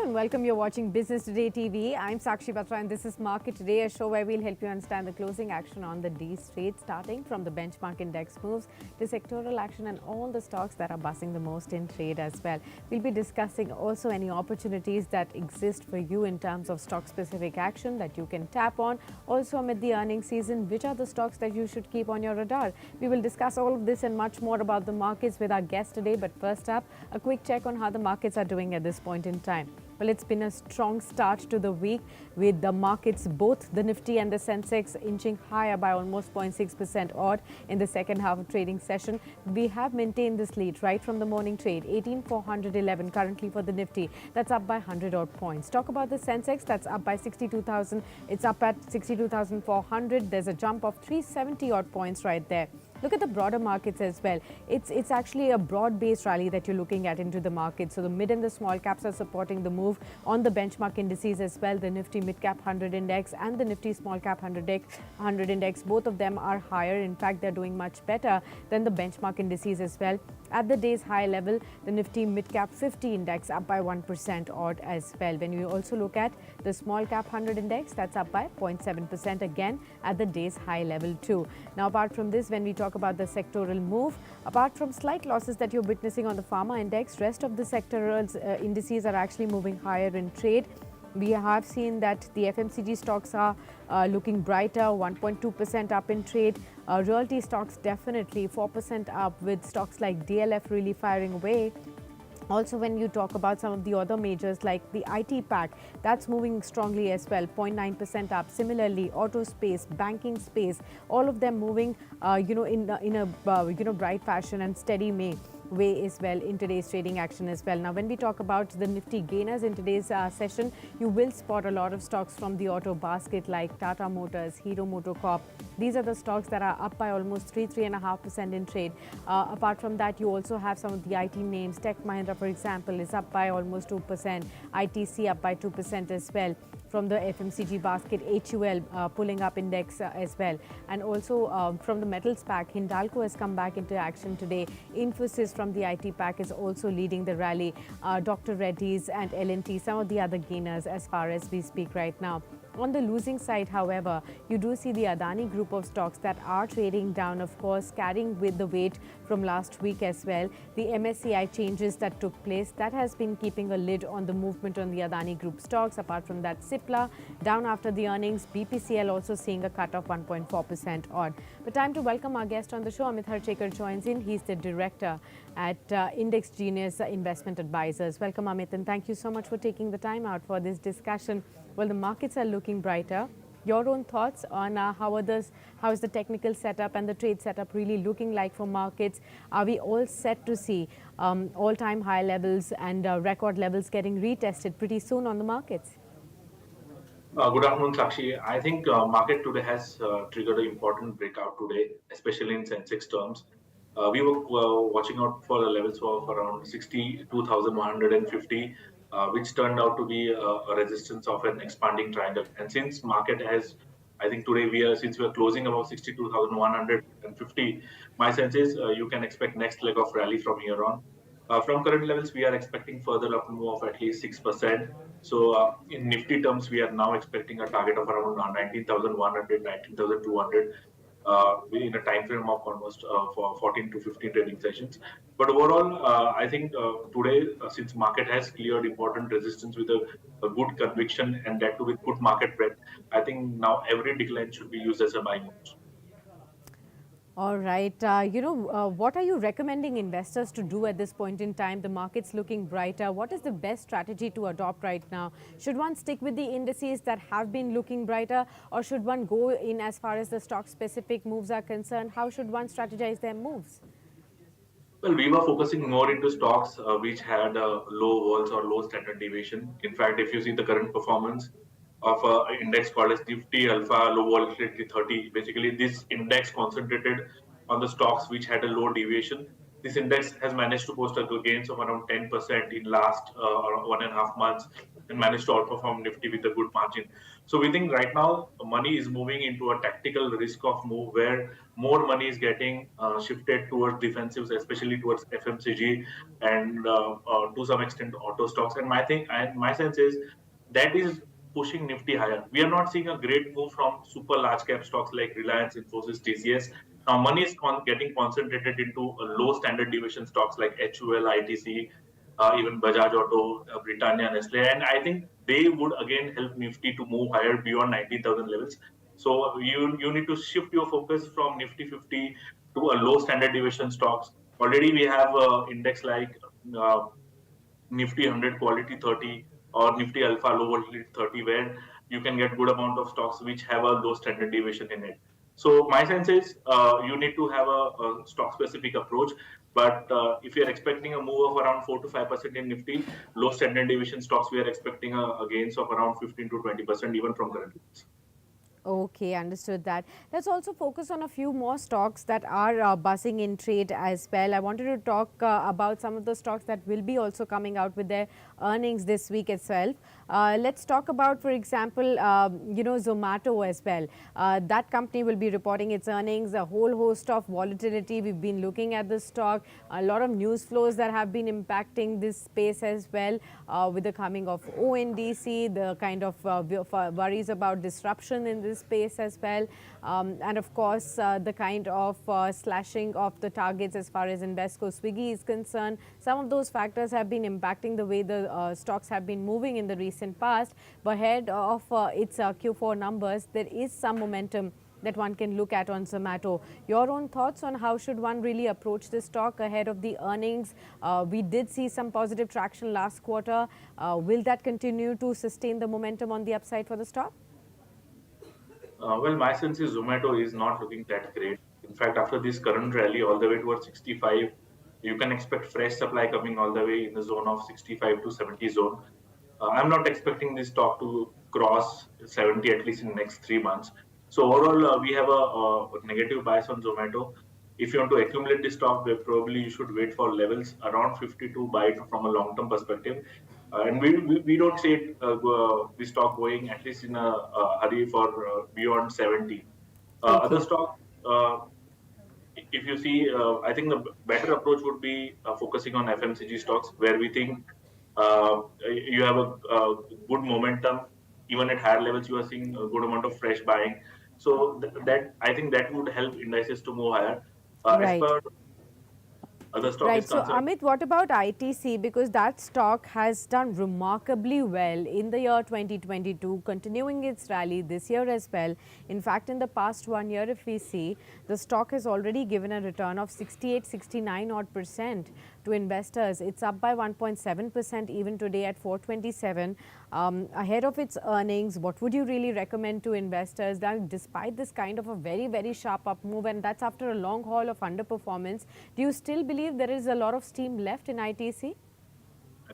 and welcome. You're watching Business Today TV. I'm Sakshi Batra and this is Market Today, a show where we'll help you understand the closing action on the D's trade, starting from the benchmark index moves to sectoral action and all the stocks that are buzzing the most in trade as well. We'll be discussing also any opportunities that exist for you in terms of stock-specific action that you can tap on. Also amid the earnings season, which are the stocks that you should keep on your radar? We will discuss all of this and much more about the markets with our guest today. But first up, a quick check on how the markets are doing at this point in time. Well, it's been a strong start to the week with the markets, both the Nifty and the Sensex, inching higher by almost 0.6% odd in the second half of trading session. We have maintained this lead right from the morning trade, 18,411 currently for the Nifty. That's up by 100 odd points. Talk about the Sensex, that's up by 62,000. It's up at 62,400. There's a jump of 370 odd points right there. Look at the broader markets as well. It's actually a broad-based rally that you're looking at into the market. So the mid and the small caps are supporting the move on the benchmark indices as well. The Nifty Mid Cap 100 Index and the Nifty Small Cap 100 Index, both of them are higher. In fact, they're doing much better than the benchmark indices as well. At the day's high level, the Nifty Mid Cap 50 Index up by 1% odd as well. When you also look at the Small Cap 100 Index, that's up by 0.7% again at the day's high level too. Now, apart from this, when we talk about the sectoral move, apart from slight losses that you're witnessing on the pharma index, rest of the sectoral indices are actually moving higher in trade. We have seen that the FMCG stocks are looking brighter, 1.2% up in trade. Realty stocks definitely 4% up, with stocks like DLF really firing away. Also, when you talk about some of the other majors like the IT pack, that's moving strongly as well, 0.9% up. Similarly, auto space, banking space, all of them moving, in a bright fashion and steady way as well in today's trading action as well. Now, when we talk about the Nifty gainers in today's session, you will spot a lot of stocks from the auto basket like Tata Motors, Hero MotoCorp. These are the stocks that are up by almost 3.5% in trade. Apart from that, you also have some of the IT names. Tech Mahindra, for example, is up by almost 2%. ITC up by 2% as well. From the FMCG basket, HUL pulling up index as well. And also from the metals pack, Hindalco has come back into action today. Infosys from the IT pack is also leading the rally. Dr. Reddy's and L&T, some of the other gainers as far as we speak right now. On the losing side, however, you do see the Adani group of stocks that are trading down, of course, carrying with the weight from last week as well. The MSCI changes that took place, that has been keeping a lid on the movement on the Adani group stocks. Apart from that, Cipla down after the earnings. BPCL also seeing a cut of 1.4% odd. But time to welcome our guest on the show. Amit Harchekar joins in. He's the director at Index Genius Investment Advisors. Welcome, Amit, and thank you so much for taking the time out for this discussion. Well, the markets are looking brighter. Your own thoughts on how is the technical setup and the trade setup really looking like for markets? Are we all set to see all-time high levels and record levels getting retested pretty soon on the markets? Good afternoon, Sakshi. I think market today has triggered an important breakout today, especially in Sensex terms. We were watching out for the levels of around 62,150, which turned out to be a resistance of an expanding triangle. And since market has, I think today since we are closing about 62,150, my sense is you can expect next leg of rally from here on. From current levels, we are expecting further up move of at least 6%. So in Nifty terms, we are now expecting a target of around 19,100, 19,200 in a time frame of almost for 14 to 15 trading sessions. But overall, I think today, since market has cleared important resistance with a good conviction and that too with good market breadth, I think now every decline should be used as a buying option. All right. What are you recommending investors to do at this point in time? The market's looking brighter. What is the best strategy to adopt right now? Should one stick with the indices that have been looking brighter, or should one go in as far as the stock-specific moves are concerned? How should one strategize their moves? Well, we were focusing more into stocks which had low walls or low standard deviation. In fact, if you see the current performance of an index called as Nifty Alpha Low Volatility 30, basically this index concentrated on the stocks which had a low deviation. This index has managed to post a gains of around 10% in last 1.5 months and managed to outperform Nifty with a good margin. So we think right now money is moving into a tactical risk of move where more money is getting shifted towards defensives, especially towards FMCG and to some extent auto stocks. And my sense is that is pushing Nifty higher. We are not seeing a great move from super large cap stocks like Reliance, Infosys, TCS. Now money is getting concentrated into low standard deviation stocks like HUL, ITC, even Bajaj Auto, Britannia, Nestle, and I think they would again help Nifty to move higher beyond 19,000 levels. So you need to shift your focus from Nifty 50 to a low standard deviation stocks. Already we have index like uh, Nifty 100 Quality 30 or Nifty Alpha Low Volatility 30, where you can get good amount of stocks which have a low standard deviation in it. So my sense is you need to have a stock specific approach. But if you are expecting a move of around 4 to 5% in Nifty, low standard deviation stocks, we are expecting a gains of around 15 to 20% even from current levels. Okay, understood that. Let's also focus on a few more stocks that are buzzing in trade as well. I wanted to talk about some of the stocks that will be also coming out with their earnings this week itself. Let's talk about, for example, Zomato as well. That company will be reporting its earnings, a whole host of volatility. We've been looking at the stock, a lot of news flows that have been impacting this space as well with the coming of ONDC, the kind of worries about disruption in this space as well, and of course the kind of slashing of the targets as far as Invesco Swiggy is concerned. Some of those factors have been impacting the way the stocks have been moving in the recent past, but ahead of its Q4 numbers, there is some momentum that one can look at on Zomato. Your own thoughts on how should one really approach this stock ahead of the earnings? We did see some positive traction last quarter. Will that continue to sustain the momentum on the upside for the stock? Well, my sense is Zomato is not looking that great. In fact, after this current rally all the way towards 65, you can expect fresh supply coming all the way in the zone of 65 to 70 zone. I'm not expecting this stock to cross 70 at least in the next 3 months. So overall, we have a negative bias on Zomato. If you want to accumulate this stock, probably you should wait for levels around 50 to buy it from a long-term perspective. And we don't see it this stock going at least in a hurry for beyond 70. Other Okay. stock, if you see, I think the better approach would be focusing on FMCG stocks, where we think you have a good momentum. Even at higher levels, you are seeing a good amount of fresh buying. So that I think that would help indices to move higher. As Right. per other stock is Right. So, concerned, Amit, what about ITC? Because that stock has done remarkably well in the year 2022, continuing its rally this year as well. In fact, in the past 1 year, if we see, the stock has already given a return of 68, 69 odd percent to investors. It's up by 1.7% even today at 427. Ahead of its earnings, what would you really recommend to investors that despite this kind of a very, very sharp up move, and that's after a long haul of underperformance, do you still believe there is a lot of steam left in ITC?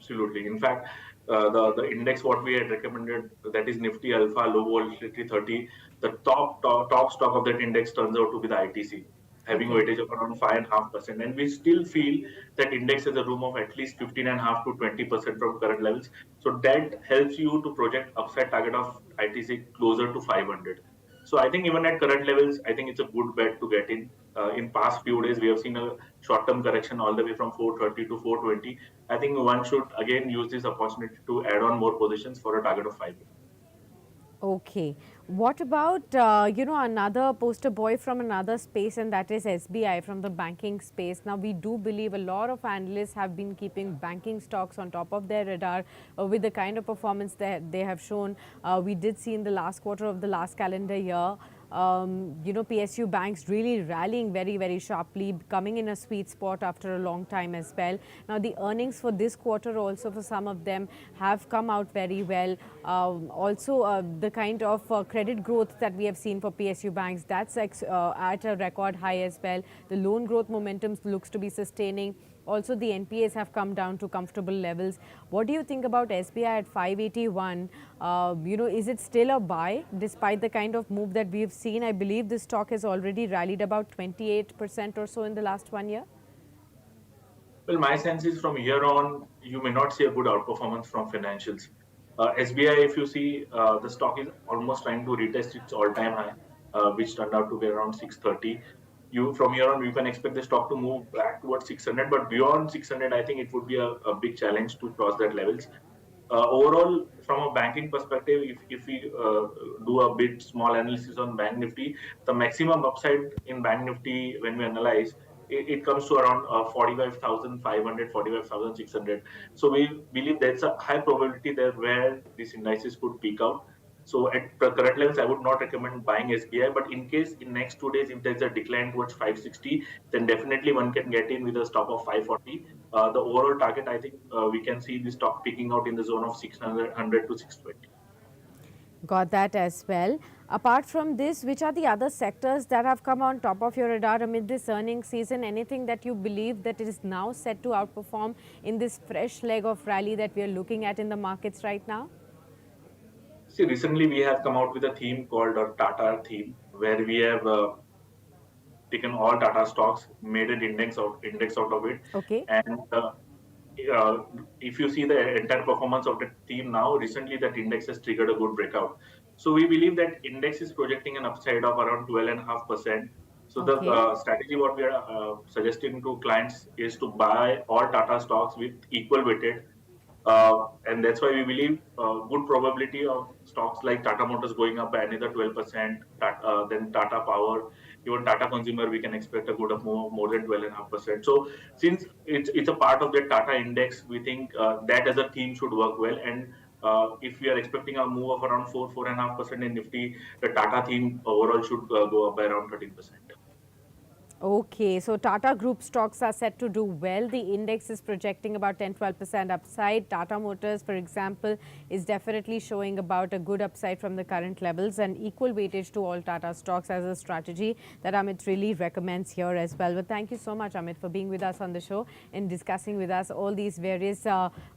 absolutely. In fact, the index what we had recommended, that is Nifty Alpha Low Volatility 30, the top stock of that index turns out to be the ITC, having a Okay. weightage of around 5.5%, and we still feel that index has a room of at least 15.5 to 20% from current levels. So that helps you to project upside target of ITC closer to 500. So I think even at current levels, I think it's a good bet to get in. In past few days, we have seen a short-term correction all the way from 430 to 420. I think one should again use this opportunity to add on more positions for a target of 5. Okay. What about, another poster boy from another space, and that is SBI from the banking space. Now, we do believe a lot of analysts have been keeping banking stocks on top of their radar with the kind of performance that they have shown. We did see in the last quarter of the last calendar year. PSU banks really rallying very, very sharply, coming in a sweet spot after a long time as well. Now, the earnings for this quarter also for some of them have come out very well. The kind of credit growth that we have seen for PSU banks, that's at a record high as well. The loan growth momentum looks to be sustaining. Also, the NPAs have come down to comfortable levels. What do you think about SBI at 581? Is it still a buy despite the kind of move that we've seen? I believe this stock has already rallied about 28% or so in the last 1 year. Well, my sense is from here on, you may not see a good outperformance from financials. SBI, if you see, the stock is almost trying to retest its all-time high, which turned out to be around 630. From here on, you can expect the stock to move back towards 600, but beyond 600, I think it would be a big challenge to cross that levels. Overall, from a banking perspective, if we do a bit small analysis on Bank Nifty, the maximum upside in Bank Nifty when we analyze, it comes to around 45,500, 45,600. So we believe there's a high probability there where these indices could peak out. So at the current levels, I would not recommend buying SBI, but in case in next 2 days, if there's a decline towards 560, then definitely one can get in with a stop of 540. The overall target, I think we can see the stock peaking out in the zone of 600 to 620. Got that as well. Apart from this, which are the other sectors that have come on top of your radar amid this earnings season? Anything that you believe that it is now set to outperform in this fresh leg of rally that we are looking at in the markets right now? See, recently we have come out with a theme called a Tata theme, where we have taken all Tata stocks, made an index out of it, Okay. and uh, if you see the entire performance of the team now, recently that index has triggered a good breakout. So we believe that index is projecting an upside of around 12.5%. So the Okay. strategy what we are suggesting to clients is to buy all Tata stocks with equal weighted. And that's why we believe good probability of stocks like Tata Motors going up by another 12%, then Tata Power, even Tata Consumer, we can expect a good of more than 12.5%. So since it's a part of the Tata index, we think that as a theme should work well. And if we are expecting a move of around 4.5% in Nifty, the Tata theme overall should go up by around 13%. Okay, so Tata Group stocks are set to do well. The index is projecting about 10-12% upside. Tata Motors, for example, is definitely showing about a good upside from the current levels, and equal weightage to all Tata stocks as a strategy that Amit really recommends here as well. But thank you so much, Amit, for being with us on the show and discussing with us all these various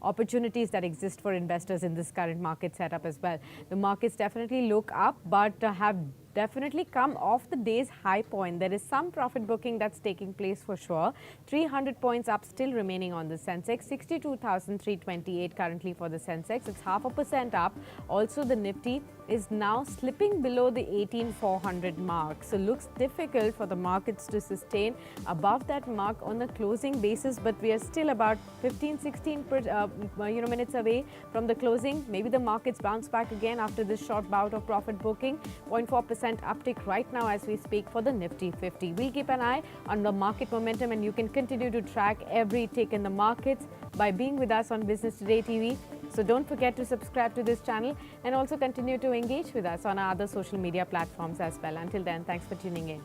opportunities that exist for investors in this current market setup as well. The markets definitely look up, but have definitely come off the day's high point. There is some profit booking that's taking place for sure. 300 points up still remaining on the Sensex. 62,328 currently for the Sensex. It's 0.5% up. Also the Nifty is now slipping below the 18,400 mark. So looks difficult for the markets to sustain above that mark on a closing basis, but we are still about 15-16 minutes away from the closing. Maybe the markets bounce back again after this short bout of profit booking. 0.4% uptick right now as we speak for the Nifty 50. We'll keep an eye on the market momentum, and you can continue to track every tick in the markets by being with us on Business Today TV. So don't forget to subscribe to this channel and also continue to engage with us on our other social media platforms as well. Until then, thanks for tuning in.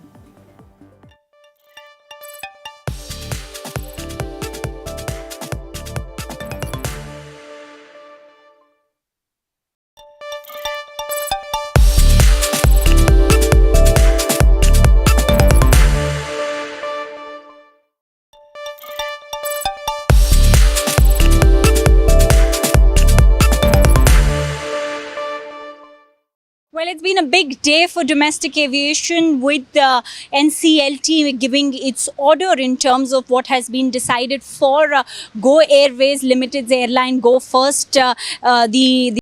Well, it's been a big day for domestic aviation, with the NCLT giving its order in terms of what has been decided for Go Airways Limited's airline Go First. The